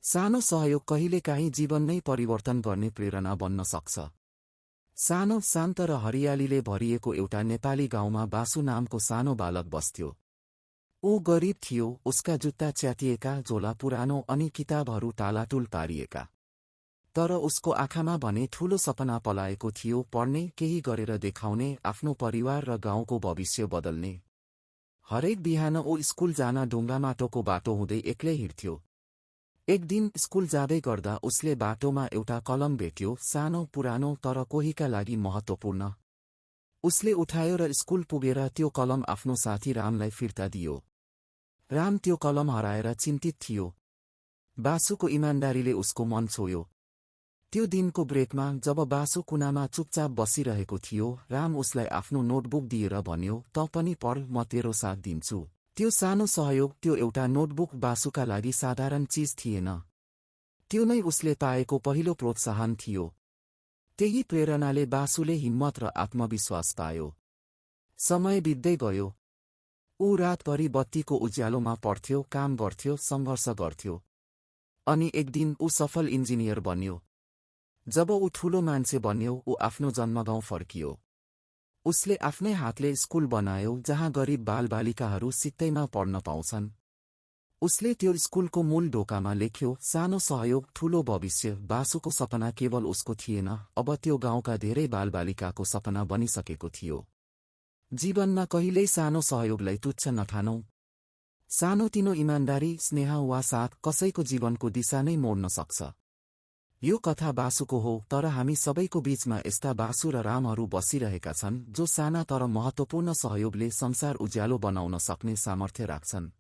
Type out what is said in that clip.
सानो सहयोग कहिलेकाहीँ जीवन नै परिवर्तन गर्ने प्रेरणा बन्न सक्छ। सानो, शान्त र हरियालीले भरिएको एउटा नेपाली गाउँमा बासु नामको सानो बालक बस्थ्यो। ऊ गरिब थियो, उसका जुत्ता च्यातिएका, झोला पुरानो अनि किताबहरू टालाटुल पारिएका। तर उसको आँखामा भने ठूलो सपना पलाएको थियो, पढ्ने, केही गरेर देखाउने, आफ्नो परिवार र गाउँको भविष्य बदल्ने। हरेक बिहान ऊ स्कुल जान ढुङ्गामाटोको बाटो हुँदै एक्लै हिँड्थ्यो। एक दिन स्कुल जाँदै गर्दा उसले बाटोमा एउटा कलम भेट्यो, सानो, पुरानो तर कोहीका लागि महत्त्वपूर्ण। उसले उठायो र स्कुल पुगेर त्यो कलम आफ्नो साथी रामलाई फिर्ता दियो। राम त्यो कलम हराएर चिन्तित थियो। बासुको इमान्दारीले उसको मन छोयो। त्यो दिनको ब्रेकमा जब बासु कुनामा चुपचाप बसिरहेको थियो, राम उसलाई आफ्नो नोटबुक दिएर भन्यो, "तँ पनि पढ, म तेरो साथ दिन्छु।" त्यो सानो सहयोग, त्यो एउटा नोटबुक बासुका लागि साधारण चिज थिएन। त्यो नै उसले पाएको पहिलो प्रोत्साहन थियो। त्यही प्रेरणाले बासुले हिम्मत र आत्मविश्वास पायो। समय बित्दै गयो। ऊ रातभरि बत्तीको उज्यालोमा पढ्थ्यो, काम गर्थ्यो, सङ्घर्ष गर्थ्यो। अनि एक दिन ऊ सफल इन्जिनियर बन्यो। जब ऊ ठूलो मान्छे बन्यो, ऊ आफ्नो जन्मगाउँ फर्कियो। उसले आफ्नै हातले स्कुल बनायो जहाँ गरिब बालबालिकाहरू सित्तैमा पढ्न पाउँछन्। उसले त्यो स्कुलको मूल ढोकामा लेख्यो, "सानो सहयोग, ठूलो भविष्य।" बासुको सपना केवल उसको थिएन, अब त्यो गाउँका धेरै बालबालिकाको सपना बनिसकेको थियो। जीवनमा कहिल्यै सानो सहयोगलाई तुच्छ नठानौं। सानोतिनो इमान्दारी, स्नेह वा साथ कसैको जीवनको दिशा नै मोड्न सक्छ। यो कथा बासुको हो, तर हामी सबैको बीचमा यस्ता बासु र रामहरू बसिरहेका छन् जो साना तर महत्त्वपूर्ण सहयोगले संसार उज्यालो बनाउन सक्ने सामर्थ्य राख्छन्।